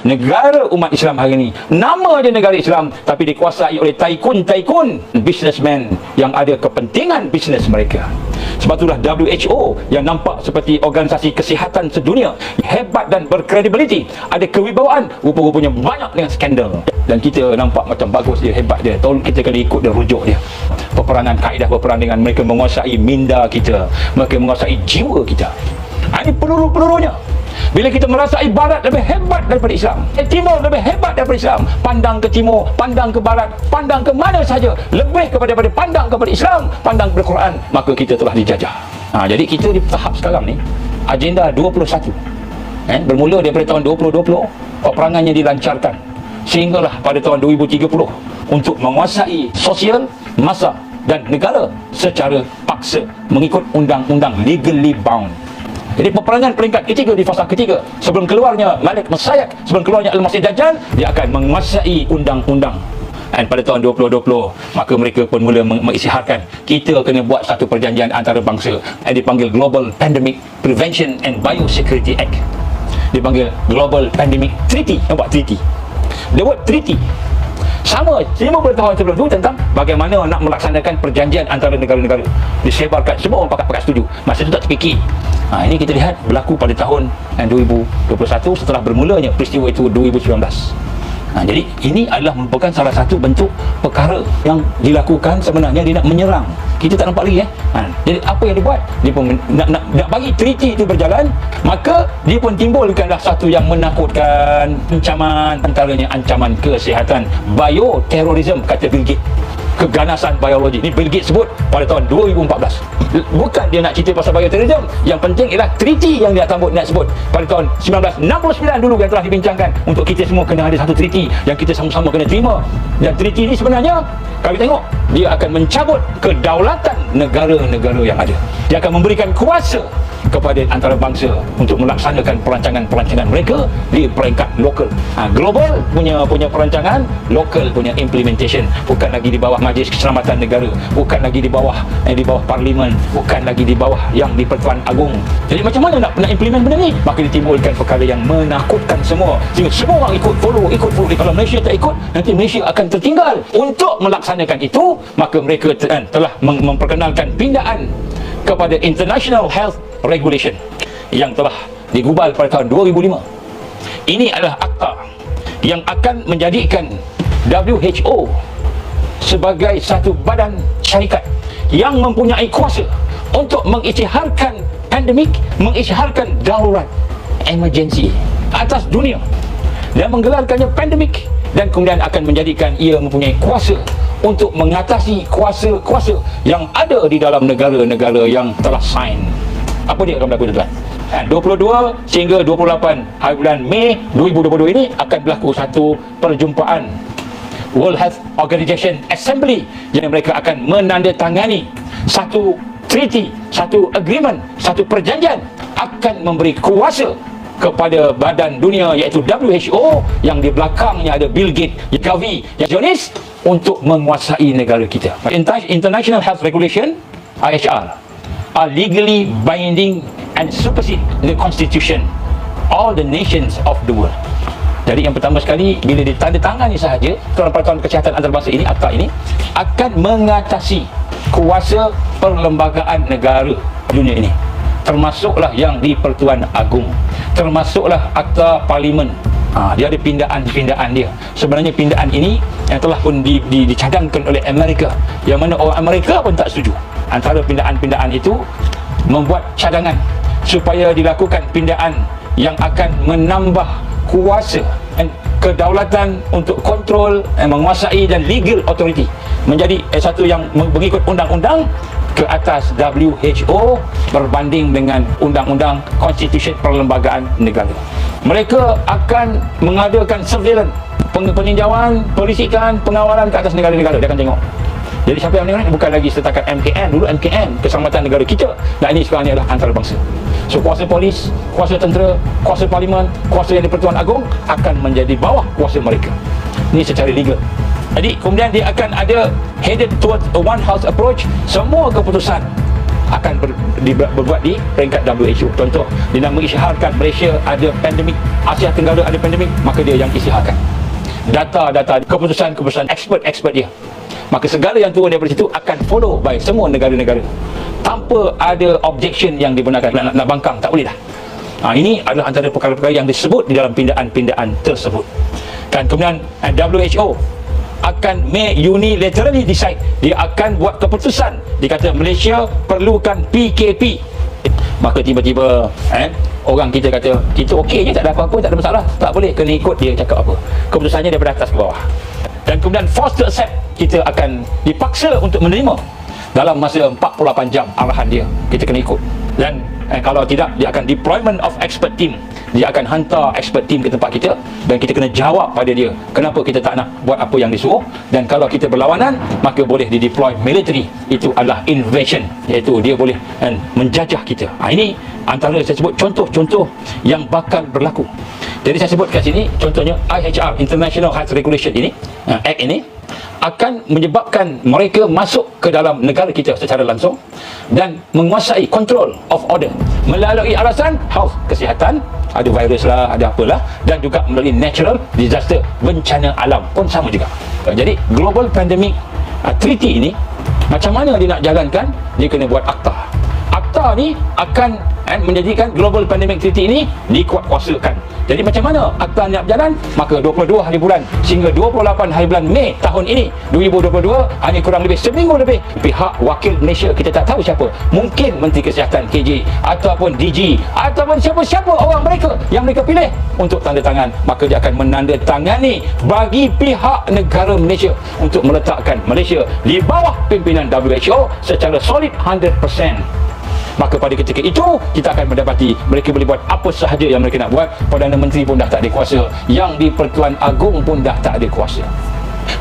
negara umat Islam hari ini, nama dia negara Islam, tapi dikuasai oleh tycoon, businessman yang ada kepentingan bisnes mereka. Sebab itulah WHO yang nampak seperti organisasi kesihatan sedunia, hebat dan berkredibiliti, ada kewibawaan, rupa-rupanya banyak dengan skandal. Dan kita nampak macam bagus dia, hebat dia, tolong kita kena ikut dia, rujuk dia. Peperangan kaedah peperangan mereka menguasai minda kita, mereka menguasai jiwa kita. Ini peluru-pelurunya. Bila kita merasai barat lebih hebat daripada Islam, timur lebih hebat daripada Islam, pandang ke timur, pandang ke barat, pandang ke mana saja lebih kepada pandang kepada Islam, pandang kepada Quran, maka kita telah dijajah. Jadi kita di tahap sekarang ni, agenda 21 bermula daripada tahun 2020, peperangannya dilancarkan sehinggalah pada tahun 2030 untuk menguasai sosial, massa dan negara secara paksa mengikut undang-undang legally bound. Jadi peperangan peringkat ketiga di fasa ketiga, sebelum keluarnya Malik Masayek, sebelum keluarnya Al-Masih Dajjal, dia akan menguasai undang-undang. Dan pada tahun 2020, maka mereka pun mula mengisytiharkan kita kena buat satu perjanjian antarabangsa yang dipanggil Global Pandemic Prevention and Biosecurity Act. Dipanggil Global Pandemic Treaty. Nampak treaty? The word treaty sama 50 tahun sebelum itu tentang bagaimana nak melaksanakan perjanjian antara negara-negara. Disebarkan, semua orang pakat setuju. Masa itu tak terfikir. Ini kita lihat berlaku pada tahun 2021 setelah bermulanya peristiwa itu 2019. Jadi ini adalah merupakan salah satu bentuk perkara yang dilakukan sebenarnya dia nak menyerang. Kita tak nampak lagi Jadi apa yang dibuat? Dia pun nak bagi treaty itu berjalan, maka dia pun timbulkanlah satu yang menakutkan, ancaman, antaranya ancaman kesihatan, bioterrorism, kata Bill Gates. Keganasan biologi ni Bill Gates sebut pada tahun 2014. Bukan dia nak cerita pasal bioterrorism, yang penting ialah treaty yang dia nak sebut pada tahun 1969 dulu yang telah dibincangkan, untuk kita semua kena ada satu treaty yang kita sama-sama kena terima. Dan treaty ni sebenarnya kalau kita tengok, dia akan mencabut kedaulatan negara-negara yang ada. Dia akan memberikan kuasa kepada antarabangsa untuk melaksanakan perancangan-perancangan mereka di peringkat lokal. Global punya perancangan, lokal punya implementation. Bukan lagi di bawah Majlis Keselamatan Negara, bukan lagi di bawah parlimen, bukan lagi di bawah yang di Pertuan Agong. Jadi macam mana nak implement benda ni? Maka ditimbulkan perkara yang menakutkan semua, sehingga semua orang ikut follow. Kalau Malaysia tak ikut, nanti Malaysia akan tertinggal. Untuk melaksanakan itu, maka mereka telah memperkenalkan pindaan kepada International Health Regulation yang telah digubal pada tahun 2005. Ini adalah akta yang akan menjadikan WHO sebagai satu badan syarikat yang mempunyai kuasa untuk mengisytiharkan pandemik, mengisytiharkan darurat, emergency atas dunia dan menggelarkannya pandemik, dan kemudian akan menjadikan ia mempunyai kuasa untuk mengatasi kuasa-kuasa yang ada di dalam negara-negara yang telah sign. Apa dia akan berlaku tuan-tuan? 22 sehingga 28 hari bulan Mei 2022 ini akan berlaku satu perjumpaan World Health Organization Assembly, yang mereka akan menandatangani satu treaty, satu agreement, satu perjanjian akan memberi kuasa kepada badan dunia iaitu WHO, yang di belakangnya ada Bill Gates, Gavi, Jonas, untuk menguasai negara kita. International Health Regulation IHR are legally binding and supersede the constitution all the nations of the world. Jadi yang pertama sekali, bila ditandatangani sahaja Peraturan Kesihatan Antarabangsa ini, akta ini akan mengatasi kuasa perlembagaan negara dunia ini, termasuklah yang di Pertuan Agong, termasuklah akta parlimen. Dia ada pindaan-pindaan dia. Sebenarnya pindaan ini yang telah pun dicadangkan oleh Amerika, yang mana orang Amerika pun tak setuju. Antara pindaan-pindaan itu membuat cadangan supaya dilakukan pindaan yang akan menambah kuasa dan kedaulatan untuk kontrol, menguasai dan legal authority menjadi satu yang mengikut undang-undang ke atas WHO berbanding dengan undang-undang konstitusi perlembagaan negara. Mereka akan mengadakan surveillance, peninjauan, polisikan, pengawalan ke atas negara-negara. Dia akan tengok. Jadi siapa yang menengok bukan lagi setakat MKN. Dulu MKN, Keselamatan Negara kita. Dan ini sekarang ni adalah antarabangsa. So kuasa polis, kuasa tentera, kuasa parlimen, kuasa yang di Pertuan Agong akan menjadi bawah kuasa mereka. Ini secara legal. Jadi kemudian dia akan ada headed towards a one house approach. Semua keputusan akan berbuat di peringkat WHO. Contoh, dia nak mengisytiharkan Malaysia ada pandemik, Asia Tenggara ada pandemik, maka dia yang isytiharkan data-data, keputusan expert dia. Maka segala yang turun daripada situ akan follow by semua negara-negara tanpa ada objection yang dibenarkan. Nak bangkang, tak boleh dah. Ini adalah antara perkara-perkara yang disebut di dalam pindaan-pindaan tersebut. Dan kemudian WHO akan unilaterally decide, dia akan buat keputusan, dia kata Malaysia perlukan PKP. Maka tiba-tiba orang kita kata kita okey je, tak ada apa-apa, tak ada masalah, tak boleh, kena ikut dia cakap apa. Keputusannya daripada atas ke bawah. Dan kemudian forced to accept, kita akan dipaksa untuk menerima dalam masa 48 jam arahan dia, kita kena ikut. Dan kalau tidak, dia akan deployment of expert team, dia akan hantar expert team ke tempat kita dan kita kena jawab pada dia kenapa kita tak nak buat apa yang disuruh. Dan kalau kita berlawanan, maka boleh deploy military, itu adalah invasion, iaitu dia boleh menjajah kita. Ini antara saya sebut contoh-contoh yang bakal berlaku. Jadi saya sebut kat sini contohnya IHR, International Health Regulation ini, Act ini akan menyebabkan mereka masuk ke dalam negara kita secara langsung dan menguasai control of order melalui alasan health, kesihatan, ada virus lah, ada apalah, dan juga melalui natural disaster, bencana alam pun sama juga. Jadi Global Pandemic Treaty ini macam mana dia nak jalankan, dia kena buat akta. Akta ni akan menjadikan Global Pandemic Treaty ini dikuatkuasakan. Jadi macam mana akta ni nak berjalan? Maka 22 hari bulan sehingga 28 hari bulan Mei tahun ini 2022, hanya kurang lebih seminggu lebih, pihak wakil Malaysia, kita tak tahu siapa, mungkin Menteri Kesihatan KJ ataupun DG ataupun siapa-siapa orang mereka yang mereka pilih untuk tanda tangan, maka dia akan menandatangani bagi pihak negara Malaysia untuk meletakkan Malaysia di bawah pimpinan WHO secara solid 100%. Maka pada ketika itu kita akan mendapati mereka boleh buat apa sahaja yang mereka nak buat. Perdana Menteri pun dah tak ada kuasa, yang di Pertuan Agong pun dah tak ada kuasa.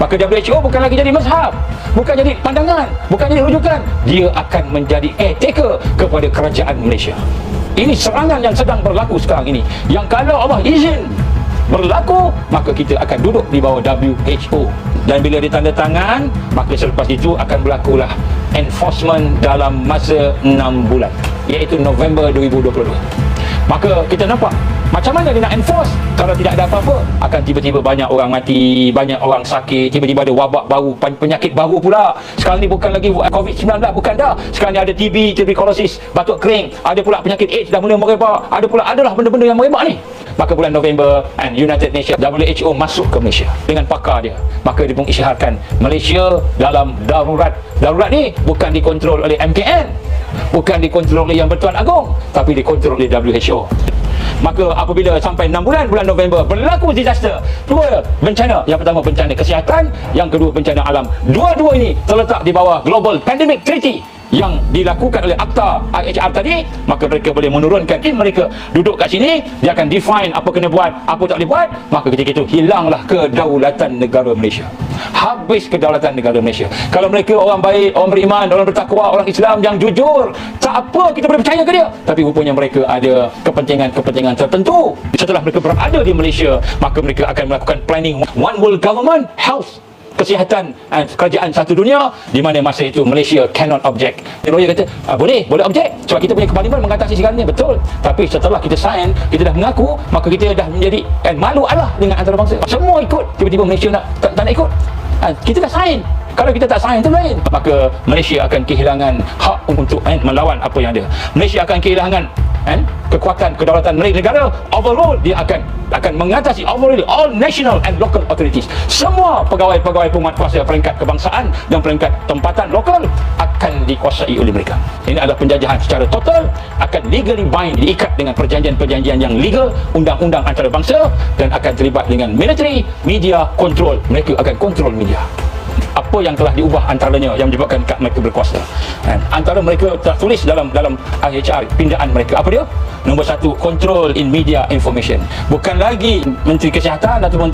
Maka WHO bukan lagi jadi mazhab, bukan jadi pandangan, bukan jadi rujukan, dia akan menjadi caretaker kepada kerajaan Malaysia. Ini serangan yang sedang berlaku sekarang ini, yang kalau Allah izin berlaku, maka kita akan duduk di bawah WHO. Dan bila ditanda tangan, maka selepas itu akan berlakulah enforcement dalam masa 6 bulan, iaitu November 2022. Maka kita nampak macam mana dia nak enforce kalau tidak ada apa-apa. Akan tiba-tiba banyak orang mati, banyak orang sakit, tiba-tiba ada wabak baru, penyakit baru pula. Sekarang ni bukan lagi COVID-19, bukan dah. Sekarang ni ada TB, tuberculosis, batuk kering, ada pula penyakit AIDS dah mula merebak, adalah benda-benda yang merebak ni. Maka bulan November, United Nations, WHO masuk ke Malaysia dengan pakar dia. Maka dia pun isytiharkan Malaysia dalam darurat. Darurat ni bukan dikontrol oleh MKN, bukan dikontrol oleh Yang Bertuan Agong, tapi dikontrol oleh WHO. Maka apabila sampai 6 bulan, bulan November, berlaku disaster, dua bencana. Yang pertama bencana kesihatan, yang kedua bencana alam. Dua-dua ini terletak di bawah Global Pandemic Treaty yang dilakukan oleh akta IHR tadi. Maka mereka boleh menurunkan tim mereka duduk kat sini, dia akan define apa kena buat, apa tak boleh buat. Maka ketika itu hilanglah kedaulatan negara Malaysia, habis kedaulatan negara Malaysia. Kalau mereka orang baik, orang beriman, orang bertakwa, orang Islam yang jujur, tak apa, kita boleh percaya ke dia. Tapi rupanya mereka ada kepentingan tertentu. Setelah mereka berada di Malaysia, maka mereka akan melakukan planning One World Government, Health, kesihatan, kerajaan satu dunia, di mana masa itu Malaysia cannot object. Lawyer kata boleh object sebab kita punya keparlimen mengatasi segalanya, betul. Tapi setelah kita sign, kita dah mengaku, maka kita dah menjadi malu Allah dengan antarabangsa. Semua ikut, tiba-tiba Malaysia tak nak ikut. Kita dah sign. Kalau kita tak sign, itu lain. Maka Malaysia akan kehilangan hak untuk melawan apa yang ada. Malaysia akan kehilangan kekuatan kedaulatan negara. Overall dia akan mengatasi overall all national and local authorities. Semua pegawai-pegawai penguatkuasa peringkat kebangsaan dan peringkat tempatan lokal akan dikuasai oleh mereka. Ini adalah penjajahan secara total, akan legally bind, diikat dengan perjanjian-perjanjian yang legal, undang-undang antarabangsa, dan akan terlibat dengan military, media control. Mereka akan kontrol media. Apa yang telah diubah antaranya yang menyebabkan mereka berkuasa. Antara mereka tertulis dalam IHR pindaan mereka. Apa dia? Nombor 1, control in media information. Bukan lagi Menteri Kesihatan ataupun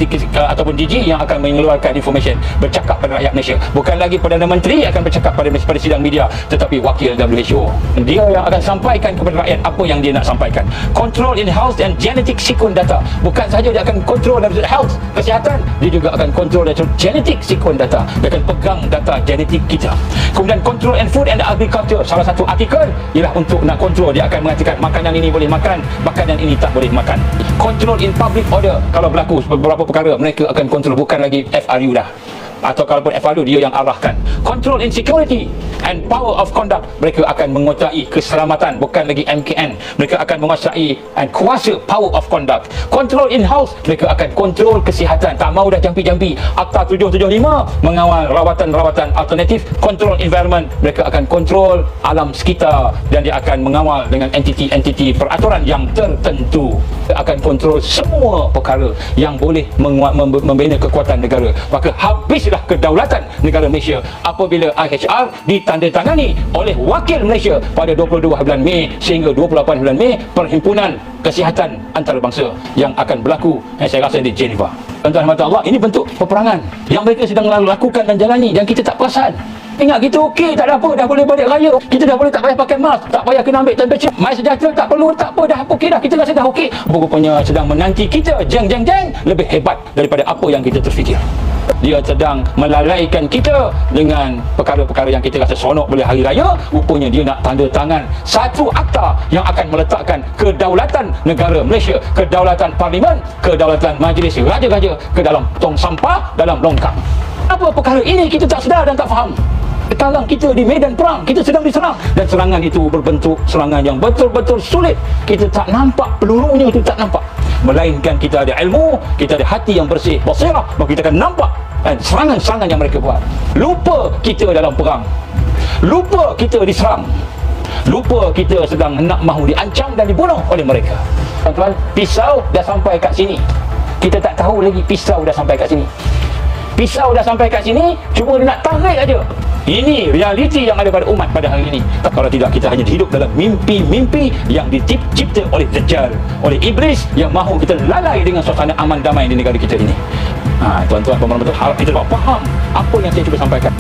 DG yang akan mengeluarkan information, bercakap pada rakyat Malaysia. Bukan lagi Perdana Menteri akan bercakap pada sidang media, tetapi wakil WHO. Dia yang akan sampaikan kepada rakyat apa yang dia nak sampaikan. Control in health and genetic sequence data. Bukan sahaja dia akan control dari health, kesihatan, dia juga akan control dari genetic sequence data. dia akan pegang data genetik kita. Kemudian control and food and agriculture, salah satu artikel ialah untuk nak control. Dia akan mengatakan makanan ini boleh makan, makanan ini tak boleh makan. Control in public order, kalau berlaku beberapa perkara mereka akan control, bukan lagi FRU dah, atau kalaupun FRU dia yang arahkan. Control in security and power of conduct, mereka akan menguasai keselamatan, bukan lagi MKN. Mereka akan menguasai and kuasa power of conduct. Control in house, mereka akan kontrol kesihatan, tak mau dah jampi-jampi. Akta 775 mengawal rawatan-rawatan alternatif. Control environment, mereka akan kontrol alam sekitar dan dia akan mengawal dengan entiti-entiti peraturan yang tertentu. Dia akan kontrol semua perkara yang boleh membina kekuatan negara. Maka habislah kedaulatan negara Malaysia apabila IHR ditandatangani oleh wakil Malaysia pada 22 bulan Mei sehingga 28 bulan Mei, Perhimpunan Kesihatan Antarabangsa yang akan berlaku saya rasa di Geneva. Tuan-tuan mata Allah, ini bentuk peperangan yang mereka sedang lakukan dan jalani dan kita tak perasan. Ingat kita okey, tak ada apa, dah boleh balik raya, kita dah boleh tak payah pakai mask, tak payah kena ambil temperature, My Sejahtera tak perlu, tak apa, dah okey dah, kita rasa dah okey. Rupanya sedang menanti kita jeng lebih hebat daripada apa yang kita terfikir. Dia sedang melalaikan kita dengan perkara-perkara yang kita rasa seronok boleh hari raya. Rupanya dia nak tanda tangan satu akta yang akan meletakkan kedaulatan negara Malaysia, kedaulatan parlimen, kedaulatan majlis raja-raja ke dalam tong sampah, dalam longkang. Apa perkara ini kita tak sedar dan tak faham. Sekarang kita di medan perang, kita sedang diserang, dan serangan itu berbentuk serangan yang betul-betul sulit. Kita tak nampak pelurunya, itu tak nampak. Melainkan kita ada ilmu, kita ada hati yang bersih, basirah, maka kita akan nampak serangan-serangan yang mereka buat. Lupa kita dalam perang, lupa kita diserang, lupa kita sedang nak mahu diancam dan dibunuh oleh mereka. Tuan-tuan, pisau dah sampai kat sini, kita tak tahu lagi pisau dah sampai kat sini. Pisau dah sampai kat sini, cuma dia nak tarik aja. Ini realiti yang ada pada umat pada hari ini. Kalau tidak, kita hanya hidup dalam mimpi-mimpi yang dicipta oleh Dajjal, oleh Iblis yang mahu kita lalai dengan suasana aman damai di negara kita ini. Tuan-tuan, pemerintah harap kita dapat faham apa yang saya cuba sampaikan.